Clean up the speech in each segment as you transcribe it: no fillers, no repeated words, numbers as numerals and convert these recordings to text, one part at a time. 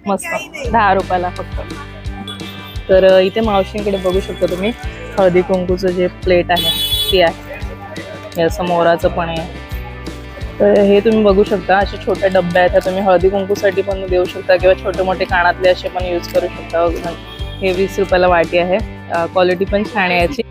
मस्त 10 रुपयाला फक्त. तर इथे मावशींकडे बघू शकता तुम्ही हळदी कुंकूचं जे प्लेट आहे ती आहे. हे असं मोराचं पण आहे. तर हे तुम्ही बघू शकता असे छोटे डब्बे आहेत. तुम्ही हळदी कुंकूसाठी पण देऊ शकता किंवा छोटे मोठे कानातले असे पण यूज करू शकता. हे 20 रुपयाला वाटी आहे. क्वालिटी पण छान आहे याची.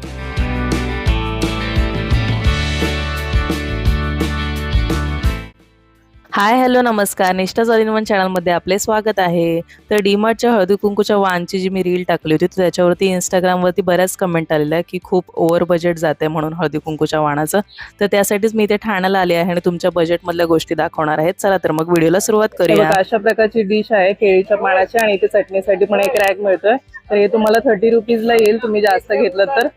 हाय हॅलो नमस्कार, निष्ठाज ऑल इन वन चॅनलमध्ये आपले स्वागत आहे. तर डीमार्टच्या हळदी कुंकूच्या वाणची जी मी रील टाकली होती तर त्याच्यावरती इंस्टाग्रामवरती बऱ्याच कमेंट आलेल्या की खूप ओव्हर बजेट जाते म्हणून हळदी कुंकूच्या वाणाचं. तर त्यासाठीच मी इथे ठाण्याला आले आहे आणि तुमच्या बजेटमधल्या गोष्टी दाखवणार आहेत. चला तर मग व्हिडिओला सुरुवात करूया. अशा प्रकारची डिश आहे केळीच्या पानाची आणि इथे चटणीसाठी पण एक रॅक मिळतोय. तर हे तुम्हाला 30 रुपीजला येईल तुम्ही जास्त घेतलं तर.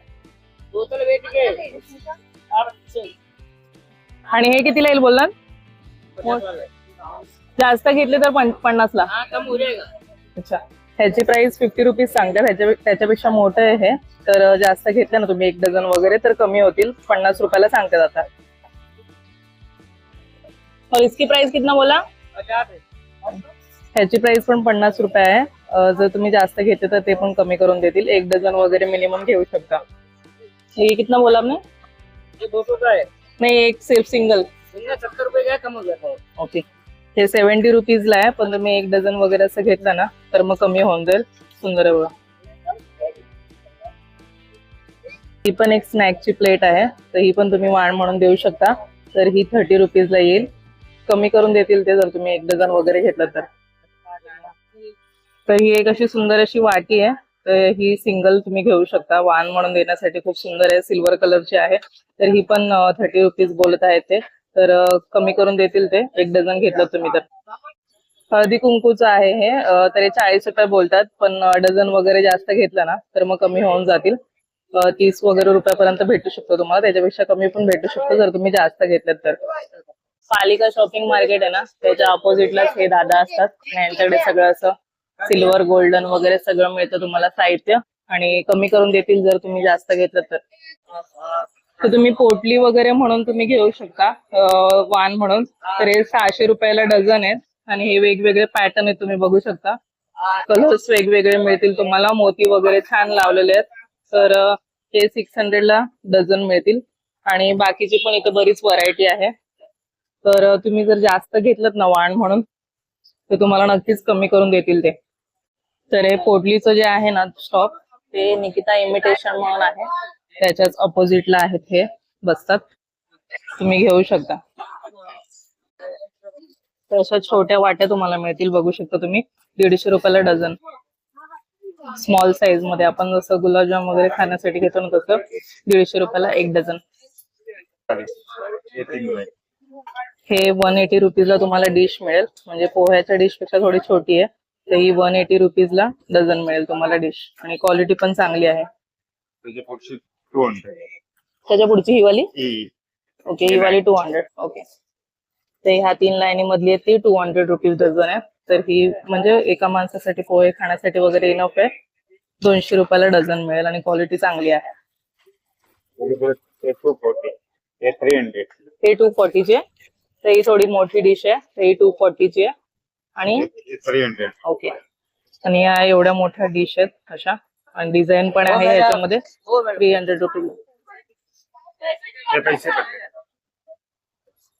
आणि हे कितीला येईल बोलणार? जास्त घेतले तर 50 ला. अच्छा, ह्याची प्राइस 50 रुपीज सांगते. त्याच्यापेक्षा मोठं आहे हे. तर जास्त घेतलं ना तुम्ही 1 डझन वगैरे तर कमी होतील. 50 रुपयाला सांगते आता. और इसकी प्राइस कितना बोला? ह्याची प्राइस पण 50 रुपये आहे. जर तुम्ही जास्त घेतले तर ते पण कमी करून देतील. 1 डझन वगैरे मिनिमम घेऊ शकता. ये कितना बोला आपने? ये 200 का है. नाही, एक सिर्फ सिंगल 70 रुपये का कम हो जाता है. ओके. हे 70 रुपीजला आहे. पण तुम्ही 1 डझन वगैरे असं घेतलं ना तर मग कमी होऊन जाईल. सुंदर आहे बघा. ही पण एक स्नॅकची प्लेट आहे. तर ही पण तुम्ही वाण म्हणून देऊ शकता. तर ही 30 रुपीजला येईल. कमी करून देतील ते जर तुम्ही 1 डझन वगैरे घेतलं तर. तर ही एक अशी सुंदर अशी वाटी आहे. तर ही सिंगल तुम्ही घेऊ शकता. वाण म्हणून देण्यासाठी खूप सुंदर आहे. सिल्वर कलरची आहे. तर ही पण 30 रुपीज बोलत आहेत ते. तर कमी करून देतील ते 1 डझन घेतलं तुम्ही तर. हळदी कुंकूचं आहे हे. तर हे 40 रुपये बोलतात. पण डझन वगैरे जास्त घेतलं ना तर मग कमी होऊन जातील. 30 वगैरे रुपयापर्यंत भेटू शकतो तुम्हाला. त्याच्यापेक्षा कमी पण भेटू शकतो जर तुम्ही जास्त घेतलं तर. पालिका शॉपिंग मार्केट आहे ना त्याच्या अपोजिटलाच हे दादा असतात. यांच्याकडे सगळं असं सिल्वर गोल्डन वगैरे सगळं मिळतं तुम्हाला साहित्य. आणि कमी करून देतील जर तुम्ही जास्त घेतलं तर. तर तुम्ही पोटली वगैरे म्हणून तुम्ही घेऊ शकता वाण म्हणून. तर हे 600 रुपयाला डझन आहेत. आणि हे वेगवेगळे पॅटर्न आहेत तुम्ही बघू शकता. कलर्स वेगवेगळे मिळतील तुम्हाला. मोती वगैरे छान लावलेले आहेत. तर हे 600 ला डझन मिळतील. आणि बाकीची पण इथे बरीच व्हरायटी आहे. तर तुम्ही जर जास्त घेतलं ना वाण म्हणून तर तुम्हाला नक्कीच कमी करून देतील ते. तर हे पोटलीचं जे आहे ना स्टॉप ते निकिता इमिटेशन म्हणून आहे. त्याच्याच अपोजिटला आहेत हे बसतात. तुम्ही घेऊ शकता. तर अशा छोट्या वाट्या तुम्हाला मिळतील बघू शकता तुम्ही. 150 रुपयाला डझन. स्मॉल साईज मध्ये आपण जसं गुलाबजाम वगैरे खाण्यासाठी घेतो ना तसं 150 रुपयाला 1 डझन. हे 180 रुपीजला तुम्हाला डिश मिळेल. म्हणजे पोह्याच्या डिश पेक्षा थोडी छोटी आहे. तर ही 180 रुपीजला डझन मिळेल तुम्हाला डिश. आणि क्वालिटी पण चांगली आहे. त्याच्या पुढची ही वाली. ओके, ही वाली 200. ओके. तर ह्या 3 लाईनी मधली आहे ती 200 रुपीज डझन आहे. तर ही म्हणजे एका माणसासाठी पोहे खाण्यासाठी वगैरे इनफ आहे. 200 रुपयाला डझन मिळेल आणि क्वालिटी चांगली आहे. हे 240 ची आहे. तर ही थोडी मोठी डिश आहे. तर ही 240 ची आहे. आणि 300. ओके. आणि या एवढ्या मोठ्या डिश आहेत अशा. आणि डिझाईन पण आहे याच्यामध्ये. 300 रुपीज.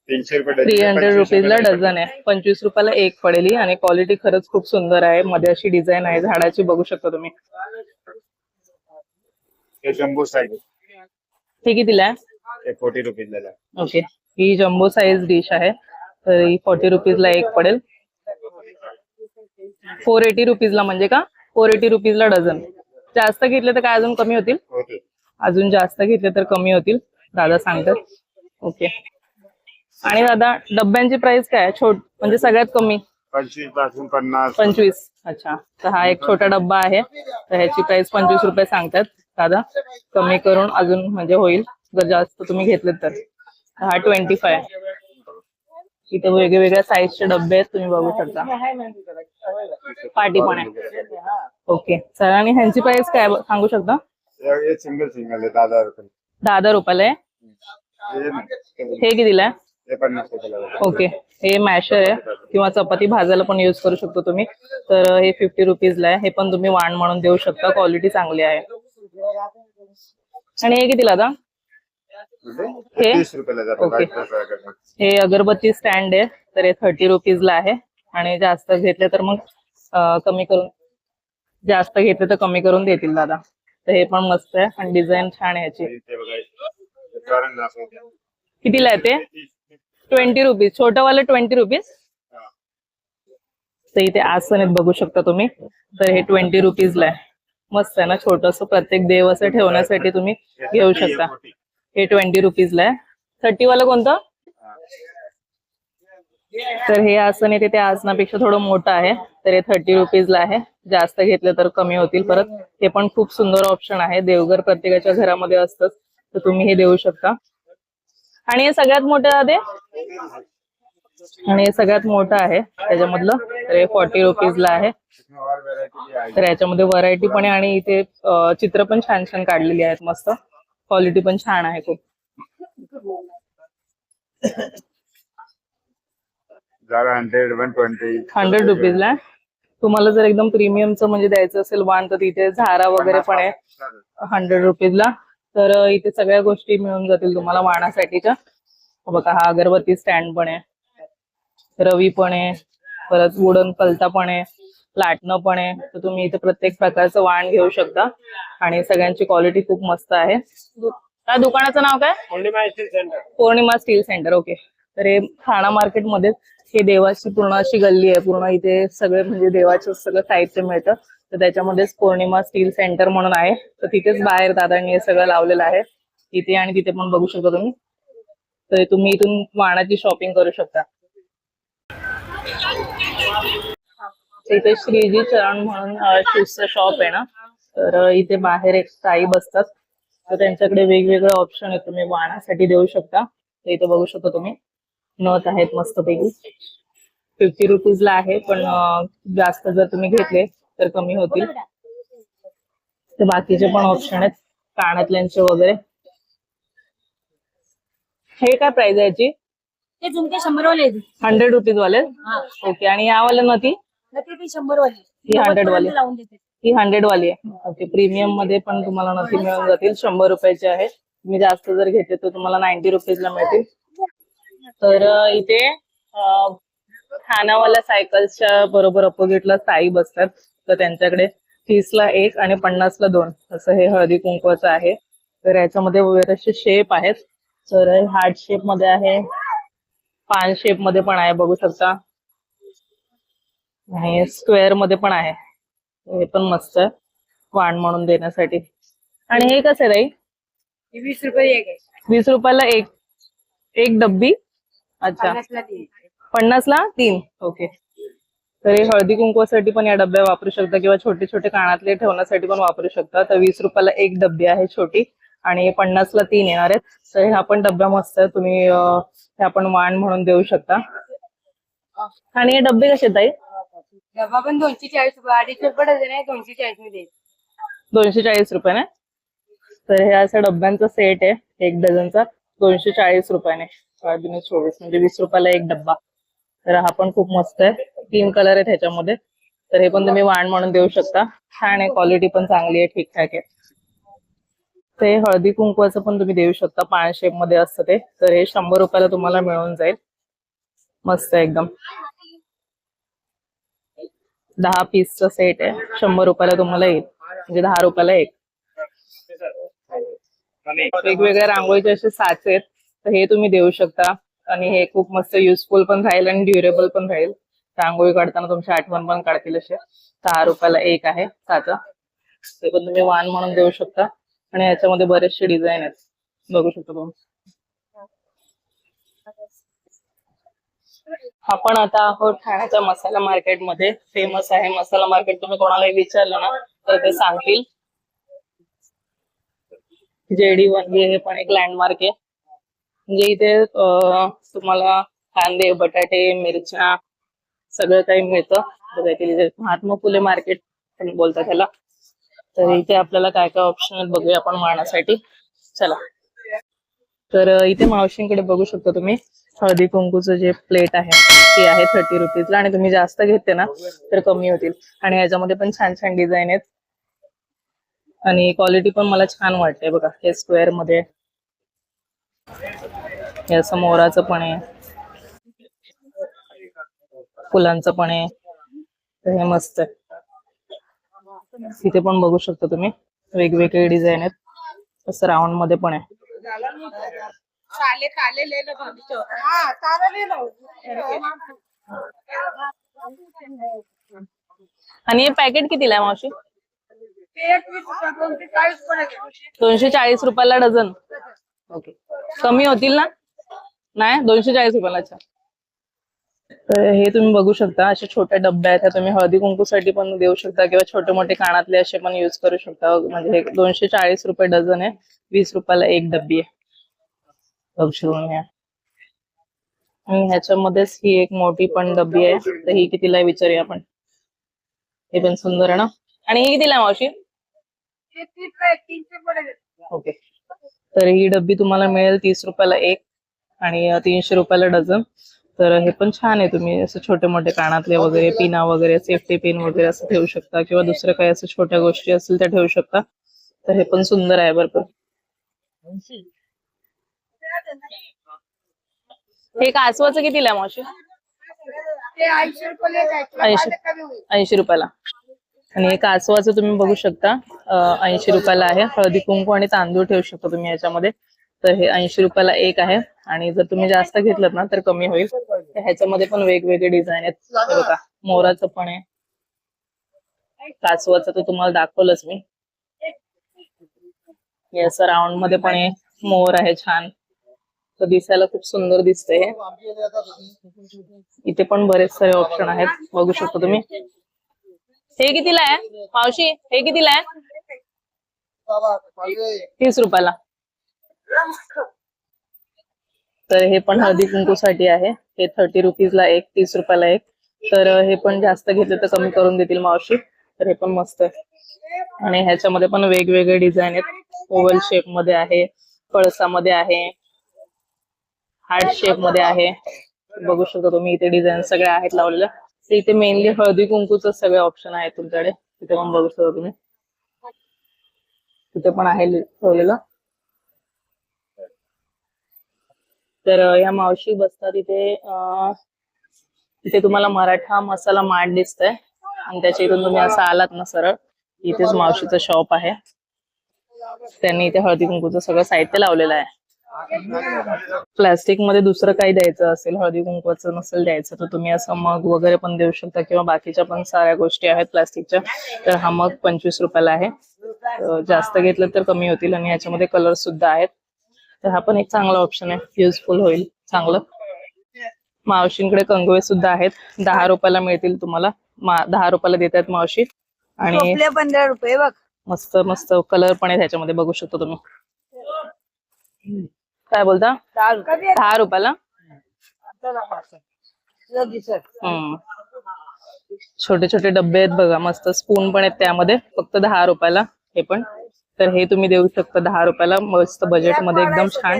300 रुपीजला डझन आहे. 25 रुपयाला एक पडेल. आणि क्वालिटी खरंच खूप सुंदर आहे. मध्ये अशी डिझाईन आहे झाडाची बघू शकता तुम्ही. Jumbo size. हे कितीला आहे? 40 रुपीजला. ओके. ही जम्बो साईज डिश आहे. तर ही 40 रुपीजला एक पडेल. 480 रुपीजला म्हणजे का 480 रुपीजला डझन. जास्त घेतले तर काय अजून कमी होतील? अजून जास्त घेतले तर कमी होतील दादा सांगतात. ओके. आणि दादा डब्यांची प्राइस काय म्हणजे सगळ्यात कमी? 25 पासून 50. 25. अच्छा. तर हा एक छोटा डब्बा आहे. तर ह्याची प्राइस 25 रुपये सांगतात दादा. कमी करून अजून म्हणजे होईल जर जास्त तुम्ही घेतलेत तर. हा 25. इथे वेगवेगळ्या साईजचे डब्बे आहेत तुम्ही बघू शकता. पार्टी पण आहे. ओके. चला, आणि ह्यांची प्राइस काय सांगू शकता? सिंगल आहे 10 रुपये. 10 रुपयाला आहे. हे कितीला आहे? ते 50 रुपयाला जातात. ओके, हे मॅशर आहे किंवा चपाती भाजायला पण युज करू शकतो तुम्ही. तर हे 50 रुपीजला आहे. हे पण तुम्ही वाण म्हणून देऊ शकता, क्वालिटी चांगली आहे. आणि हे कितीला आता? हे 30 रुपयाला जातात. ओके. 22 रुपयाला. हे अगरबत्ती स्टँड आहे, तर हे 30 रुपीजला आहे. आणि जास्त घेतले तर मग कमी करून, जास्त घेतले तर कमी करून देतील दादा. तर हे पण मस्त आहे आणि डिझाईन छान आहे याची. ते बघा, ते तोरण दाखवते. कितीला आहे ते? 20 रुपीज. छोटंवालं 20 रुपीज. हा. तर इथे आसन आहेत बघू शकता तुम्ही. तर हे 20 रुपीजला आहे. मस्त आहे ना, छोटस प्रत्येक देव असं ठेवण्यासाठी तुम्ही घेऊ शकता. हे 20 रुपीजला आहे. 30 वाला कोणतं? तर हे आसन आहे ते त्या आसनापेक्षा थोडं मोठं आहे, तर हे 30 रुपीजला आहे. जास्त घेतले तर कमी होतील परत. हे पण खूप सुंदर ऑप्शन आहे. देवघर प्रत्येकाच्या घरामध्ये असतंच, तर तुम्ही हे देऊ शकता. आणि हे सगळ्यात मोठं आहे, आणि हे सगळ्यात मोठं आहे त्याच्यामधलं, तर हे 40 रुपीजला आहे. और व्हरायटी आहे. तर याच्यामध्ये व्हरायटी पण आहे आणि इथे चित्र पण छान छान काढलेली आहेत. मस्त क्वालिटी पण छान आहे खूप. जरा 120. 100 रुपीजला आहे. तुम्हाला जर एकदम प्रीमियमचं म्हणजे द्यायचं असेल वाण, तर तिथे झारा वगैरे पण आहे 100 रुपीजला. तर इथे सगळ्या गोष्टी मिळून जातील तुम्हाला वाणासाठीच्या. बघा, हा अगरबत्ती स्टँड पण आहे, रवी पण आहे, परत वुडन कलता पण आहे, लाटणं पण आहे. तर तुम्ही इथे प्रत्येक प्रकारचं वाण घेऊ शकता आणि सगळ्यांची क्वालिटी खूप मस्त आहे. त्या दुकानाचं नाव काय? पौर्णिमा स्टील सेंटर. ओके. तर हे ठाणा मार्केटमध्ये हे देवाची पूर्ण अशी गल्ली आहे. पूर्ण इथे सगळे म्हणजे देवाचं सगळं साहित्य मिळतं. तर त्याच्यामध्येच पौर्णिमा स्टील सेंटर म्हणून आहे. तर तिथेच बाहेर दादांनी हे सगळं लावलेलं आहे. इथे आणि तिथे पण बघू शकता तुम्ही. तर तुम्ही इथून वाणाची शॉपिंग करू शकता. इथे श्रीजी चरण म्हणून शूजचं शॉप आहे ना, तर इथे बाहेर एक ताई बसतात. तर त्यांच्याकडे वेगवेगळे ऑप्शन आहेत, तुम्ही वाणासाठी देऊ शकता. तर इथे बघू शकता तुम्ही नथ आहेत मस्तपैकी. 50 रुपीजला आहे, पण जास्त जर तुम्ही घेतले तर कमी होतील. तर बाकीचे पण ऑप्शन आहेत कानातल्यांचे वगैरे. हे काय प्राइस आहे याची? ते झुमके 100 वाले आहेत. 100 रुपीज वाले. हा. ओके. आणि यावाले नथी? नक्की ती 100 वाली. ही 100 वाली. लावून देते. ही 100 वाली आहे. ओके. प्रीमियम मध्ये पण तुम्हाला नथी मिळून जातील. 100 रुपयाची आहे. तुम्ही जास्त जर घेतले तर तुम्हाला 90 रुपीजला मिळतील. तर इथे ठाण्यावाल्या सायकल्सच्या बरोबर अपोजिटला साई बसतात. तर त्यांच्याकडे 30ला 1 आणि 50ला 2 असं हे हळदी कुंकवाचं आहे. तर याच्यामध्ये बरेचसे शेप आहेत. तर हार्ट शेप मध्ये आहे, पान शेप मध्ये पण आहे बघू शकता, आणि स्क्वेअर मध्ये पण आहे. हे पण मस्त आहे वाण म्हणून देण्यासाठी. आणि हे कसं आहे ताई? 20 रुपये एक आहे. 20 रुपयाला एक डब्बी. अच्छा. 50 ला 3. 50ला 3. ओके. तर हे हळदी कुंकवासाठी पण या डब्या वापरू शकता किंवा छोटे छोटे कानातले ठेवण्यासाठी पण वापरू शकता. तर 20 रुपयाला एक डब्बी आहे छोटी आणि 50ला 3 येणार आहेत. तर ह्या पण डब्या मस्त आहेत, तुम्ही ह्या पण वाण म्हणून देऊ शकता. आणि हे डब्बे कसे ताई? डबा पण 240 रुपये. 250 रुपये डझन आहे. 240 मध्ये 240 रुपयाने. तर हे असं डब्यांचा सेट आहे, एक डझनचा 240 रुपयाने. 24 म्हणजे 20 रुपयाला एक डब्बा. तर हा पण खूप मस्त आहे. 3 कलर आहेत ह्याच्यामध्ये. तर हे पण तुम्ही वाण म्हणून देऊ शकता. छान आहे, क्वालिटी पण चांगली आहे, ठीकठाक आहे. ते हळदी कुंकवाचं पण तुम्ही देऊ शकता, पान शेप मध्ये असतं ते. तर हे 100 रुपयाला तुम्हाला मिळून जाईल. मस्त आहे एकदम. 10 पीसचा सेट आहे. 100 रुपयाला तुम्हाला येईल, म्हणजे 10 रुपयाला एक. वेगवेगळ्या रांगोळीचे असे साचे आहेत, तर हे तुम्ही देऊ शकता. आणि हे खूप मस्त युजफुल पण राहील आणि ड्युरेबल पण राहील. रांगोळी काढताना तुमची आठवण पण काढतील असे. 6 रुपयाला एक आहे साचा. ते पण तुम्ही वाण म्हणून देऊ शकता. आणि याच्यामध्ये बरेचसे डिझाईन आहेत, बघू शकता तुम्ही. आपण आता आहोत ठाण्याच्या मसाला मार्केटमध्ये. फेमस आहे मसाला मार्केट. तुम्ही कोणालाही विचारलं ना तर ते सांगतील. JD1 हे पण एक लँडमार्क आहे. म्हणजे इथे तुम्हाला कांदे, बटाटे, मिरच्या सगळं काही मिळतं. महात्मा फुले मार्केट पण बोलतात त्याला. तर इथे आपल्याला काय काय ऑप्शन आहेत बघूया आपण वाणासाठी. चला. तर इथे मावशींकडे बघू शकता तुम्ही हळदी कुंकूचं जे प्लेट आहे ती आहे 30 रुपीजला आणि तुम्ही जास्त घेतले ना तर कमी होतील. आणि ह्याच्यामध्ये पण छान छान डिझाईन आहेत आणि क्वालिटी पण मला छान वाटते बघा. हे स्क्वेअर मध्ये हे असं मोराचं पण आहे, फुलांचं पण आहे, तर हे मस्त आहे. इथे पण बघू शकता तुम्ही वेगवेगळे डिझाईन आहेत, असं राऊंड मध्ये पण आहे. आणि हे पॅकेट कितीला आहे मावशी? 240 रुपयाला डझन. ओके, कमी होतील ना? नाही, 240 रुपयाला. अच्छा. तर हे तुम्ही बघू शकता, असे छोटे डब्बे आहेत. तुम्ही हळदी कुंकूसाठी पण देऊ शकता किंवा छोटे मोठे कानातले असे पण युज करू शकता. म्हणजे हे 240 रुपये डझन आहे, 20 रुपयाला एक डब्बी आहे. आणि ह्याच्यामध्येच ही एक मोठी पण डब्बी आहे, तर ही कितीला आहे विचारूया आपण. हे पण सुंदर आहे ना. आणि ही कितीला आहे मावशी? ओके, तर ही डब्बी तुम्हाला मिळेल 30 रुपयाला एक आणि 300 रुपयाला डझन. तर हे पण छान आहे. तुम्ही असं छोटे मोठे कानातले वगैरे, पिना वगैरे, सेफ्टी पिन वगैरे असं ठेवू शकता किंवा दुसरं काही असं छोट्या गोष्टी असतील त्या ठेवू शकता. तर हे पण सुंदर आहे भरपूर. हे कासवाचं कितीला आहे मावशी? 80 रुपयाला. आणि हे कासवाचं तुम्ही बघू शकता 80 रुपयाला आहे. हळदी कुंकू आणि तांदूळ ठेवू शकता तुम्ही याच्यामध्ये. तर हे 80 रुपयाला एक आहे आणि जर तुम्ही जास्त घेतलं ना तर कमी होईल. ह्याच्यामध्ये पण वेगवेगळे डिझाईन आहेत बघा. मोराचं पण आहे, कासवाचं तर तुम्हाला दाखवलंच मी. हे असं राऊंड मध्ये पण आहे, मोर आहे छान, तर दिसायला खूप सुंदर दिसतंय. इथे पण बरेच सारे ऑप्शन आहेत, बघू शकता तुम्ही. हे कितीला आहे मावशी? हे कितीला आहे? 30 रुपयाला. तर हे पण हळदी कुंकूसाठी आहे. हे 30 रुपीजला एक, 30 रुपयाला एक. तर हे पण जास्त घेतले तर कमी करून देतील मावशी. तर हे पण मस्त आहे. आणि ह्याच्यामध्ये पण वेगवेगळे डिझाईन आहेत. ओव्हल शेप मध्ये आहे, कळसामध्ये आहे, हार्ट शेप मध्ये आहे. बघू शकता तुम्ही इथे डिझाईन सगळे आहेत लावलेल्या. तर इथे मेनली हळदी कुंकूचं सगळे ऑप्शन आहेत तुमच्याकडे. तिथे पण बघू शकता तुम्ही, तिथे पण आहे ठेवलेलं. तर या मावशी बसतात इथे. इथे तुम्हाला मराठा मसाला मार्ट दिसतंय आणि त्याच्या इथून तुम्ही असं आलात ना सरळ, इथेच मावशीचं शॉप आहे. त्यांनी इथे हळदी कुंकूचं सगळं साहित्य लावलेलं आहे. प्लास्टिक मध्ये दुसरं काही द्यायचं असेल, हळदी कुंकवाचं नसेल द्यायचं, तर तुम्ही असं मग वगैरे पण देऊ शकता किंवा बाकीच्या पण साऱ्या गोष्टी आहेत प्लास्टिकच्या. तर हा मग 25 रुपयाला आहे. जास्त घेतलं तर कमी होतील आणि याच्यामध्ये कलर सुद्धा आहेत. तर हा पण एक चांगला ऑप्शन आहे, युजफुल होईल चांगलं. मावशींकडे कंगवे सुद्धा आहेत, 10 रुपयाला मिळतील तुम्हाला. 10 रुपयाला देतात मावशी. आणि 15 रुपये बघ. मस्त मस्त कलर पण आहे त्याच्यामध्ये, बघू शकता तुम्ही. काय बोलता? 10 रुपयाला. छोटे छोटे डब्बे आहेत बघा, मस्त स्पून पण आहेत त्यामध्ये, फक्त 10 रुपयाला हे पण. तर हे तुम्ही देऊ शकता 10 रुपयाला, मस्त बजेट मध्ये, एकदम छान.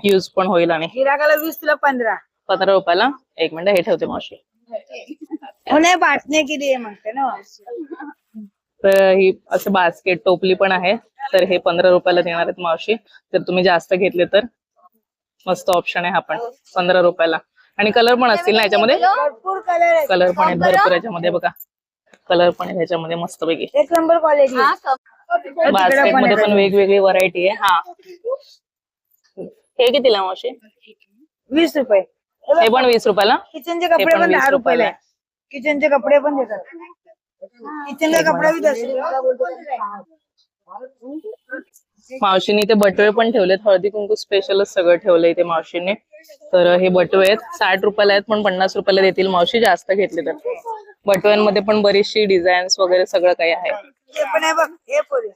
यूज पण होईल. आणि 20 तुला 15 रुपयाला. एक मिनिट, हे ठेवते मावशी. उन्हें बांटने के लिए मागते ना. तर ही असं बास्केट टोपली पण आहे. तर हे 15 रुपयाला देणार आहेत मावशी. तर तुम्ही जास्त घेतले तर मस्त ऑप्शन आहे हा पण, 15 रुपयाला. आणि कलर पण असतील ना याच्यामध्ये? भरपूर कलर आहे. कलर पण आहेत भरपूर याच्यामध्ये बघा. कलर पण आहे ह्याच्यामध्ये मस्त पैकी. 1 नंबर क्वालिटी. बास्केट मध्ये पण वेगवेगळी व्हरायटी आहे. हा, हे कितीला मावशी? 20 रुपये. हे पण 20 रुपयाला. किचनचे कपडे पण 10 रुपयाला आहे. किचनचे कपडे पण देतात. किचनचा कपडा भी 10 मावशीने इथे बटवे पण ठेवलेत, हळदी कुंकू स्पेशलच सगळं ठेवलंय इथे मावशीने. तर हे बटवे आहेत, 60 रुपयाला आहेत, पण 50 रुपयाला देतील मावशी जास्त घेतले तर. बटव्यांमध्ये पण बरीचशी डिझाईन्स वगैरे सगळं काही आहे. हे पण आहे बघ, हे पोरी.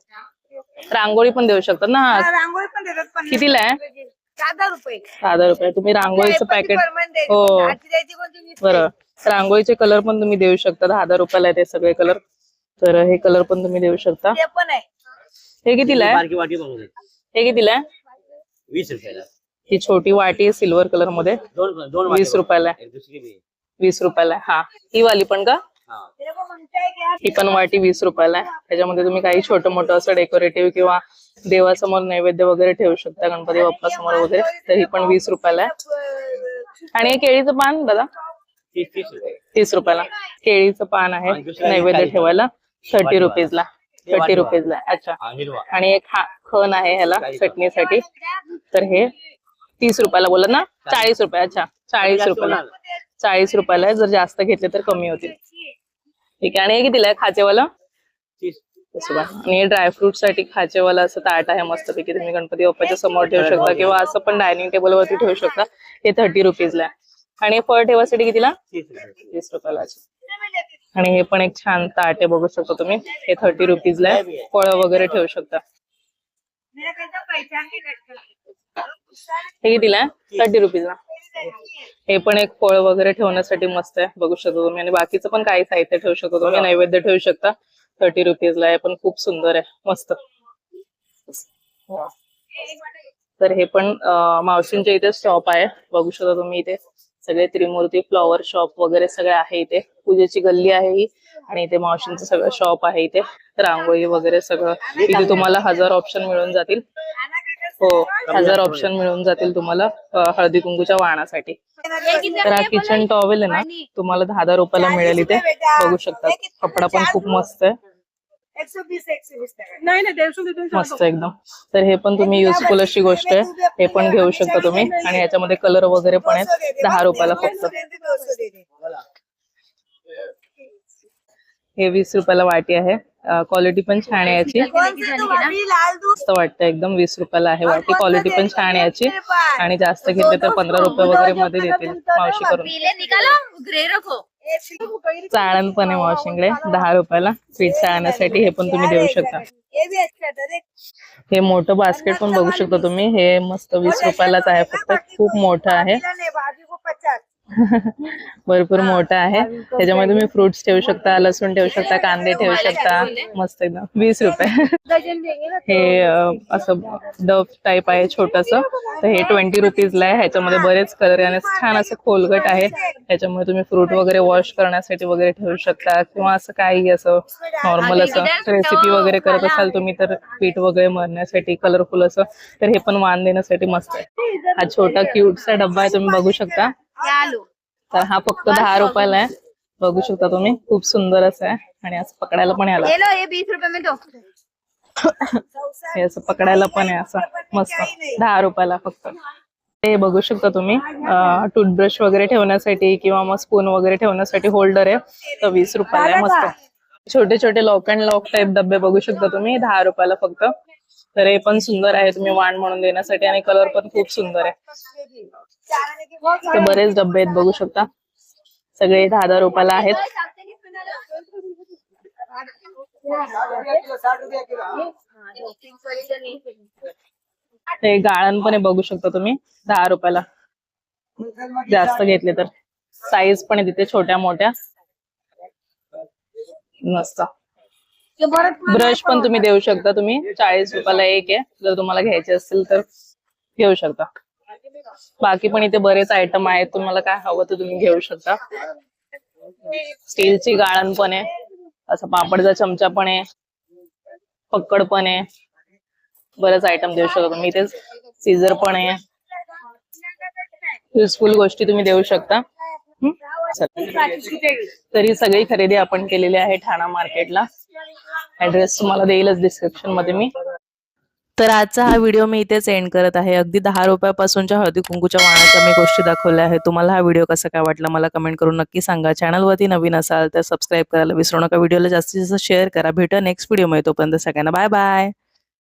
रांगोळी पण देऊ शकतात ना. रांगोळी पण देतात. 50 कितीला आहे? 10 रुपये. 10 रुपये. तुम्ही रांगोळीचं पॅकेट, हो बरं, रांगोळीचे कलर पण तुम्ही देऊ शकता. 10 रुपयाला आहे ते सगळे कलर. तर हे कलर पण तुम्ही देऊ शकता. हे पण आहे. हे कितीला आहे? हे कितीला आहे? 20 रुपयाला. ही छोटी वाटी आहे सिल्वर कलर मध्ये, दोन दोन 20 रुपयाला आहे. एक दुसरी बी. 20 रुपयाला आहे. हा, ही वाली पण का? हा. ही पण वाटी 20 रुपयाला आहे. त्याच्यामध्ये तुम्ही काही छोटं मोठं असं डेकोरेटिव्ह किंवा देवासमोर नैवेद्य वगैरे ठेवू शकता, गणपती बाप्पा समोर वगैरे. तर ही पण 20 रुपयाला आहे. आणि हे केळीचं पान दादा 30 रुपये. 30 रुपयाला. केळीचं पान आहे नैवेद्य ठेवायला, 30 रुपीजला. 30 रुपीजला. अच्छा. हा, हिरवा. आणि एक खण आहे ह्याला चटणीसाठी, तर हे 30 रुपयाला बोलत ना. 40 रुपये. अच्छा, 40 रुपयाला. 40 रुपयाला आहे. जर जास्त घेतले तर कमी होतील. ठीक आहे. आणि हे कितीला आहे खाचेवाला? 30. आणि हे ड्रायफ्रुट साठी खाचेवाला असं ताट आहे मस्तपैकी, तुम्ही गणपती बाप्पाच्या समोर ठेवू शकता किंवा असं पण डायनिंग टेबल वरती ठेवू शकता. हे 30 रुपीजला आहे. आणि हे फळ ठेवासाठी कितीला? 30 रुपये. 30 रुपयाला. आणि हे पण एक छान ताट आहे, बघू शकता तुम्ही. हे 30 रुपीजला आहे. फळं वगैरे ठेवू शकता. हे कितीला आहे? 30 रुपीजला. हे पण एक फळ वगैरे ठेवण्यासाठी मस्त आहे, बघू शकता तुम्ही. आणि बाकीचं पण काही साहित्य ठेवू शकता तुम्ही, नैवेद्य ठेवू शकता. 30 रुपीजला आहे, पण खूप सुंदर आहे, मस्त. तर हे पण मावशींच्या इथे शॉप आहे, बघू शकता तुम्ही. इथे सगळे त्रिमूर्ती फ्लॉवर शॉप वगैरे सगळे आहे. इथे पूजेची गल्ली आहे ही, आणि इथे मावशींचं सगळं शॉप आहे. इथे रांगोळी वगैरे सगळं. इथे तुम्हाला 1000 ऑप्शन मिळून जातील. हो, 1000 ऑप्शन मिळून जातील तुम्हाला हळदी कुंकूच्या वाणासाठी. तर हा किचन टॉवेल आहे ना, तुम्हाला 10 रुपयाला मिळेल इथे, बघू शकता. कपडा पण खूप मस्त आहे, 120 नाही ना 150 मस्त एकदम. तर हे पण तुम्ही युजफुल अशी गोष्ट आहे, हे पण घेऊ शकता तुम्ही. आणि ह्याच्यामध्ये कलर वगैरे पण आहेत, 10 रुपयाला फक्त. हे 20 रुपयाला वाटी आहे. क्वालिटी पण छान आहे याची, मस्त वाटतं एकदम. 20 रुपयाला आहे वाटी, क्वालिटी पण छान आहे याची. आणि जास्त घेतले तर 15 रुपये वगैरे मध्ये देतील मावशी करून. चाळण पण आहे मावशींकडे 10 रुपयाला, पीठ चाळण्यासाठी. हे पण तुम्ही देऊ शकता. हे मोठं बास्केट पण बघू शकता तुम्ही. हे मस्त 20 रुपयालाच आहे फक्त, खूप मोठं आहे. भरपूर मोठा आहे. त्याच्यामध्ये तुम्ही फ्रुट्स ठेवू शकता, लसूण ठेवू शकता, कांदे ठेवू शकता, मस्त एकदम. 20 रुपये. हे असं डफ टाईप आहे छोटस, तर हे 20 रुपीजला आहे. ह्याच्यामध्ये बरेच कलर आहे आणि छान असं खोलगट आहे. ह्याच्यामध्ये तुम्ही फ्रूट वगैरे वॉश करण्यासाठी वगैरे ठेवू शकता, किंवा असं काही असं नॉर्मल असं रेसिपी वगैरे करत असाल तुम्ही, तर पीठ वगैरे मरण्यासाठी कलरफुल असं, तर हे पण वाण देण्यासाठी मस्त आहे. हा छोटा क्यूटचा डब्बा आहे, तुम्ही बघू शकता. तर हा फक्त 10 रुपयाला आहे, बघू शकता तुम्ही. खूप सुंदर असं आहे, आणि असं पकडायला पण याला. हे असं पकडायला पण आहे, असं मस्त. 10 रुपयाला फक्त. ते बघू शकता तुम्ही. टूथब्रश वगैरे ठेवण्यासाठी किंवा मग स्पून वगैरे ठेवण्यासाठी होल्डर आहे, तर 20 रुपयाला आहे, मस्त. छोटे छोटे लॉक अँड लॉक टाईप डब्बे बघू शकता तुम्ही, 10 रुपयाला फक्त. तर हे पण सुंदर आहे, तुम्ही वाण म्हणून देण्यासाठी. आणि कलर पण खूप सुंदर आहे. ते बरेच डब्बे आहेत, बघू शकता. सगळे 10 रुपयाला आहेत. ते गाळण पण आहे, बघू शकता तुम्ही, 10 रुपयाला. जास्त घेतले तर. साईज पण आहे तिथे छोट्या मोठ्या, मस्त. ब्रश पण तुम्ही देऊ शकता तुम्ही. 40 रुपयाला एक आहे, जर तुम्हाला घ्यायचे असतील तर घेऊ शकता. बाकी पण इथे बरेच आयटम आहेत, तुम्हाला काय हवं तर तुम्ही घेऊ शकता. स्टीलची गाळण पण आहे, असं पापडचा चमचा पण आहे, पक्कड पण आहे, बरेच आयटम देऊ शकता तुम्ही. इथे सीझर पण आहे, युजफुल गोष्टी तुम्ही देऊ शकता. तरी सगळी खरेदी आपण केलेली आहे ठाणा मार्केटला. ऍड्रेस तुम्हाला देईलच डिस्क्रिप्शन मध्ये मी. तर आजचा हा व्हिडिओ मी इथेच एंड करत आहे. अगदी 10 रुपयापासूनच्या हळदी कुंकूच्या वाणाच्या मी गोष्टी दाखवल्या आहेत. तुम्हाला हा व्हिडिओ कसा काय वाटला मला कमेंट करून नक्की सांगा. चॅनलवरती नवीन असाल तर सबस्क्राईब करायला विसरू नका. व्हिडिओला जास्तीत जास्त शेअर करा. भेटूया नेक्स्ट व्हिडिओ मध्ये, तोपर्यंत सगळ्यांना बाय बाय.